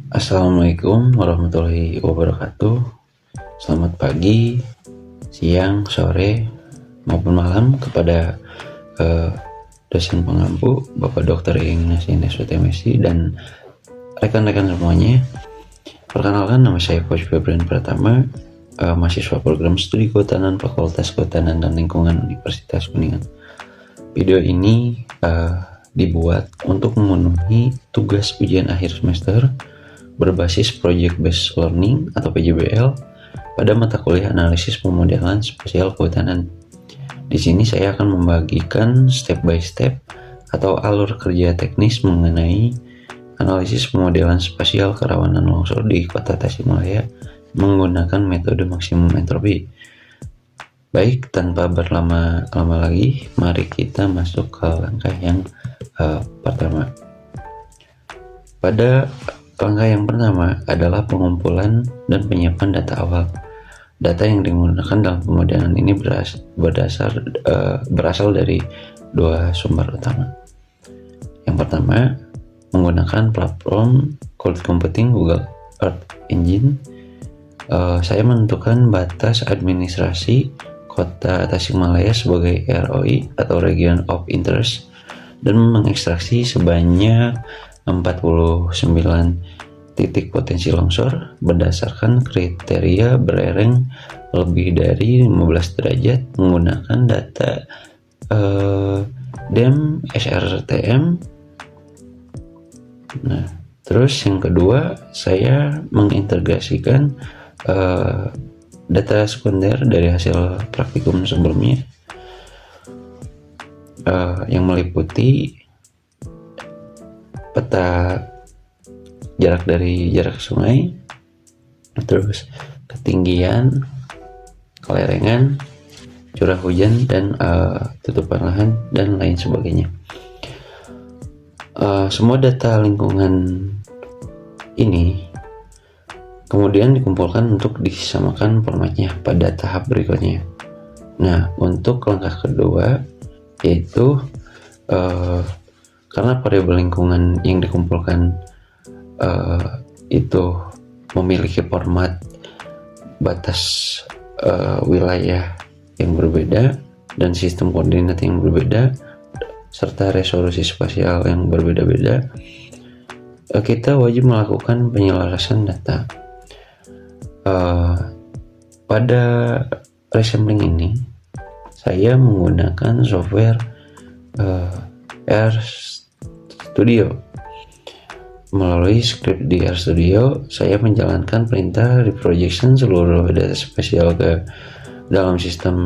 Assalamualaikum warahmatullahi wabarakatuh. Selamat pagi, siang, sore, maupun malam kepada dosen pengampu Bapak Dr. Ignacy SPTMSI dan rekan-rekan semuanya. Perkenalkan, nama saya Coach Febran Pratama, mahasiswa program studi kehutanan Fakultas Kehutanan dan Lingkungan Universitas Kuningan. Video ini dibuat untuk memenuhi tugas ujian akhir semester berbasis Project Based Learning atau PJBL pada mata kuliah analisis pemodelan spasial kehutanan. Di sini saya akan membagikan step by step atau alur kerja teknis mengenai analisis pemodelan spasial kerawanan longsor di Kota Tasikmalaya menggunakan metode maksimum entropi. Baik, tanpa berlama-lama lagi, mari kita masuk ke langkah yang pertama. Pada langkah yang pertama adalah pengumpulan dan penyiapan data awal. Data yang digunakan dalam pemodelan ini berasal dari dua sumber utama. Yang pertama, menggunakan platform cloud computing Google Earth Engine. Saya menentukan batas administrasi Kota Tasikmalaya sebagai ROI atau Region of Interest dan mengekstraksi sebanyak 49 titik potensi longsor berdasarkan kriteria berlereng lebih dari 15 derajat menggunakan data DEM SRTM. Nah, terus yang kedua, saya mengintegrasikan data sekunder dari hasil praktikum sebelumnya yang meliputi peta jarak dari jarak sungai, terus ketinggian, kelerengan, curah hujan, dan tutupan lahan, dan lain sebagainya. Semua data lingkungan ini kemudian dikumpulkan untuk disamakan formatnya pada tahap berikutnya. Nah, untuk langkah kedua yaitu karena variabel lingkungan yang dikumpulkan itu memiliki format batas wilayah yang berbeda dan sistem koordinat yang berbeda serta resolusi spasial yang berbeda-beda, kita wajib melakukan penyelarasan data. Pada resampling ini saya menggunakan software RStudio. Melalui script di RStudio, saya menjalankan perintah reprojection seluruh data spasial ke dalam sistem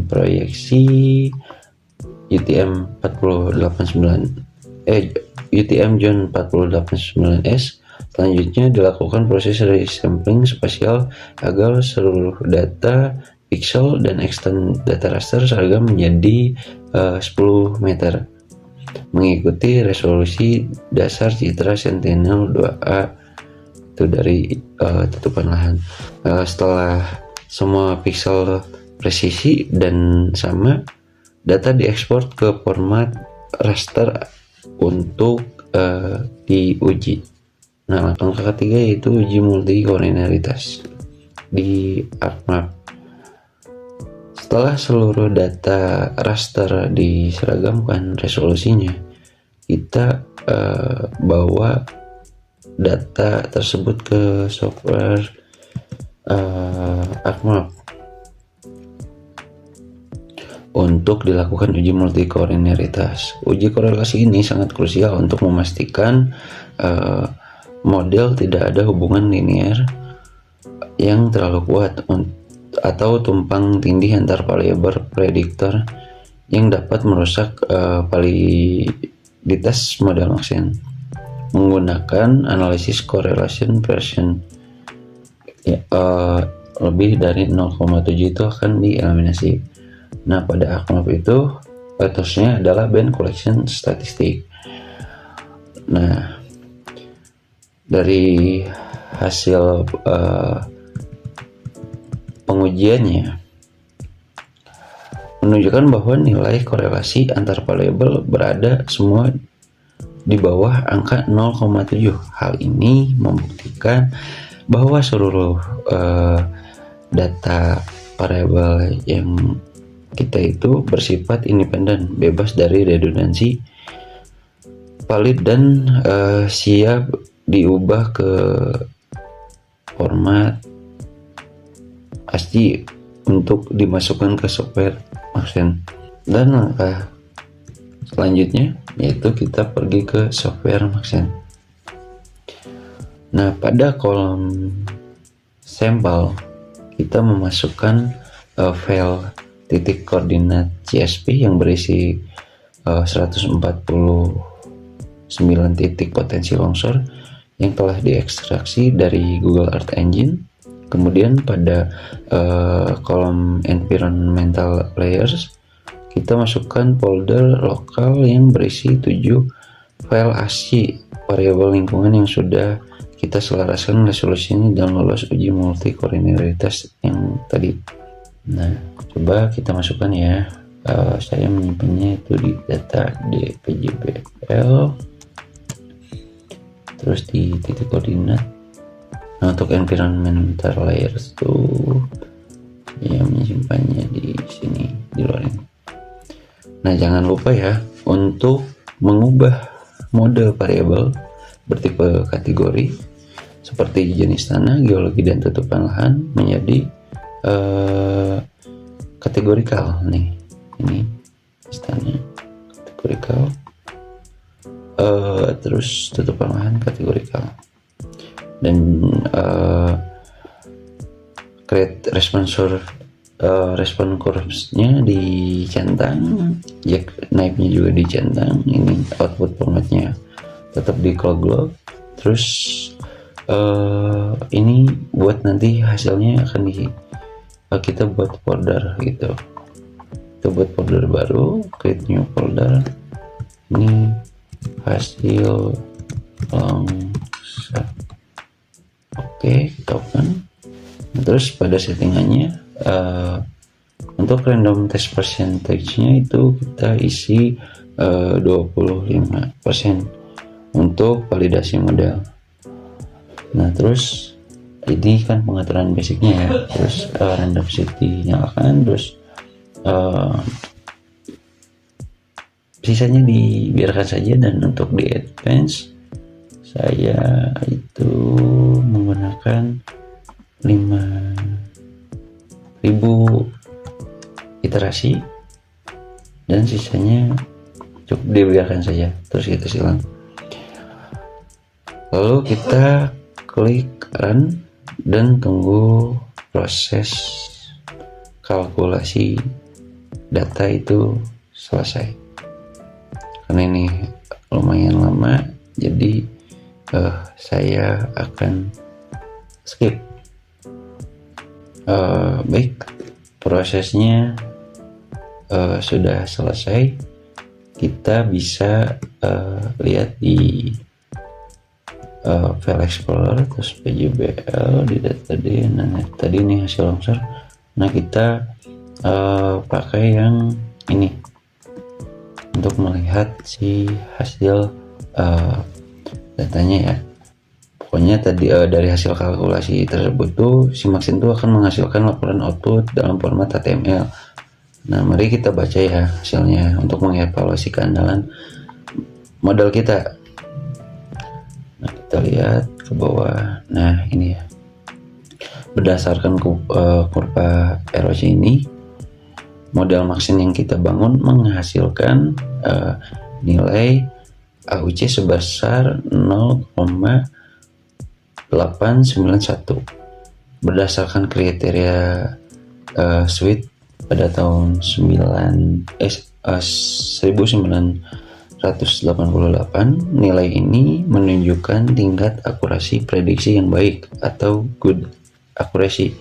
proyeksi UTM 489S. Selanjutnya dilakukan proses resampling spasial agar seluruh data pixel dan extend data raster seragam menjadi 10 meter mengikuti resolusi dasar Citra Sentinel-2A itu dari tutupan lahan. Setelah semua pixel presisi dan sama, data diekspor ke format raster untuk diuji. Nah, langkah ketiga yaitu uji multikoordinaritas di ArcMap. Setelah seluruh data raster diseragamkan resolusinya, kita bawa data tersebut ke software ArcMap untuk dilakukan uji multikoordinaritas. Uji korelasi ini sangat krusial untuk memastikan model tidak ada hubungan linear yang terlalu kuat atau tumpang tindih antar variabel prediktor yang dapat merusak validitas model Maxent. Menggunakan analisis correlation version lebih dari 0,7 itu akan dieliminasi. Nah, pada ArcMap itu toolsnya adalah band collection statistik. Nah, dari hasil pengujiannya menunjukkan bahwa nilai korelasi antar variabel berada semua di bawah angka 0,7. Hal ini membuktikan memastikan bahwa seluruh data variabel yang kita itu bersifat independen, bebas dari redundansi, valid dan siap diubah ke format ASCII untuk dimasukkan ke software Maxent. Dan langkah selanjutnya yaitu kita pergi ke software Maxent. Nah, pada kolom sampel kita memasukkan file titik koordinat CSV yang berisi 149 titik potensi longsor yang telah diekstraksi dari Google Earth Engine. Kemudian pada kolom environmental layers kita masukkan folder lokal yang berisi 7 file ASCII variabel lingkungan yang sudah kita selaraskan resolusinya dan lolos uji multikolinialitas yang tadi. Nah, coba kita masukkan ya. Saya menyimpannya itu di data dpjbl, terus di titik koordinat. Nah, untuk environmental layers tuh ya menyimpannya di sini, di luar ini. Nah, jangan lupa ya untuk mengubah mode variabel bertipe kategori seperti jenis tanah, geologi, dan tutupan lahan menjadi kategorikal nih. Ini tanah kategorikal, terus tutupan lahan kategorikal, dan create respon curves-nya dicentang, jack knife-nya juga dicentang. Ini output formatnya tetap di global. Terus ini buat nanti hasilnya akan kita buat folder gitu. Kita buat folder baru, create new folder. Ini hasil longsor. Oke, kita open. Terus pada settingannya untuk random test percentage-nya itu kita isi 25% untuk validasi model. Nah, terus ini kan pengaturan basicnya ya. Terus random city nyalakan, terus sisanya dibiarkan saja. Dan untuk di advance saya itu menggunakan 5.000 iterasi dan sisanya cukup dibiarkan saja. Terus kita silang, lalu kita klik run dan tunggu proses kalkulasi data itu selesai. Karena ini lumayan lama, jadi saya akan skip. Baik, prosesnya sudah selesai. Kita bisa lihat di file explorer, terus pjbl di data D. Nah, tadi ini hasil longsor. Nah, kita pakai yang ini untuk melihat si hasil datanya ya. Pokoknya tadi dari hasil kalkulasi tersebut tuh si Maxent tuh akan menghasilkan laporan output dalam format HTML. Nah, mari kita baca ya hasilnya untuk mengevaluasi keandalan model kita. Nah, kita lihat ke bawah. Nah, ini ya. Berdasarkan kurva erosi ini, model Maxent yang kita bangun menghasilkan nilai AUC sebesar 0,891 berdasarkan kriteria Sweet pada tahun 1988. Nilai ini menunjukkan tingkat akurasi prediksi yang baik atau good accuracy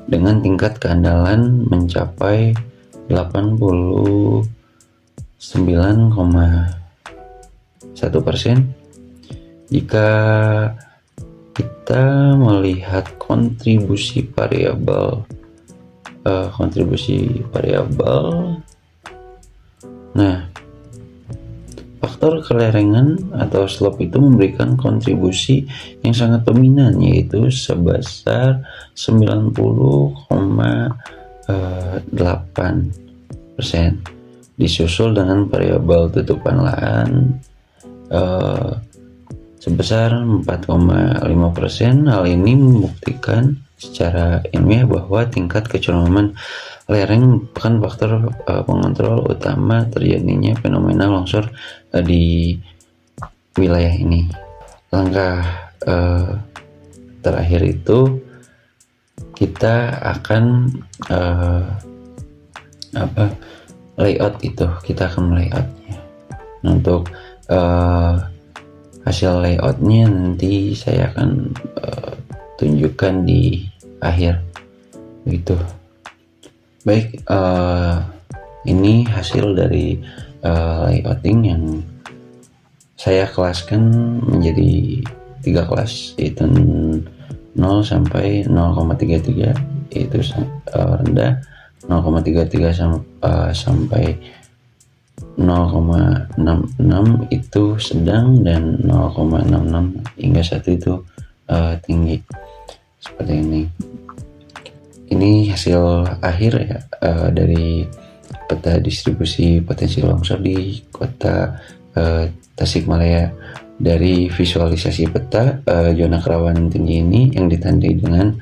dengan tingkat keandalan mencapai 89,1%. Jika kita melihat kontribusi variabel, nah faktor kelerengan atau slope itu memberikan kontribusi yang sangat dominan, yaitu sebesar 90,8%, disusul dengan variabel tutupan lahan sebesar 4,5%. Hal ini membuktikan secara ilmiah bahwa tingkat kecuraman lereng merupakan faktor pengontrol utama terjadinya fenomena longsor di wilayah ini. Langkah terakhir itu kita akan layout itu, kita akan layoutnya. Nah, untuk hasil layoutnya nanti saya akan tunjukkan di akhir begitu. Baik, ini hasil dari layouting yang saya kelaskan menjadi 3 kelas, yaitu 0 sampai 0,33 yaitu rendah, 0,33 sampai 0,66 itu sedang, dan 0,66 hingga 1 itu tinggi. Seperti ini. Ini hasil akhir ya dari peta distribusi potensi longsor di kota Tasikmalaya. Dari visualisasi peta zona kerawanan tinggi ini yang ditandai dengan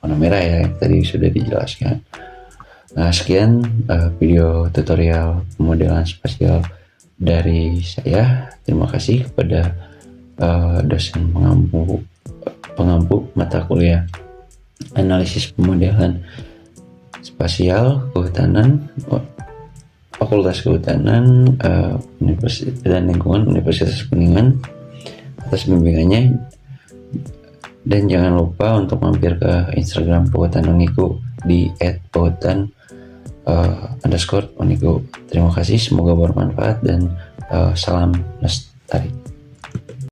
warna merah ya, yang tadi sudah dijelaskan. Nah, sekian video tutorial pemodelan spasial dari saya. Terima kasih kepada dosen pengampu mata kuliah analisis pemodelan spasial kehutanan, Fakultas Kehutanan Universitas dan Lingkungan Universitas Kuningan atas bimbingannya. Dan jangan lupa untuk mampir ke Instagram Kehutanan Uniku di @kehutan_uniku. Terima kasih, semoga bermanfaat dan salam lestari.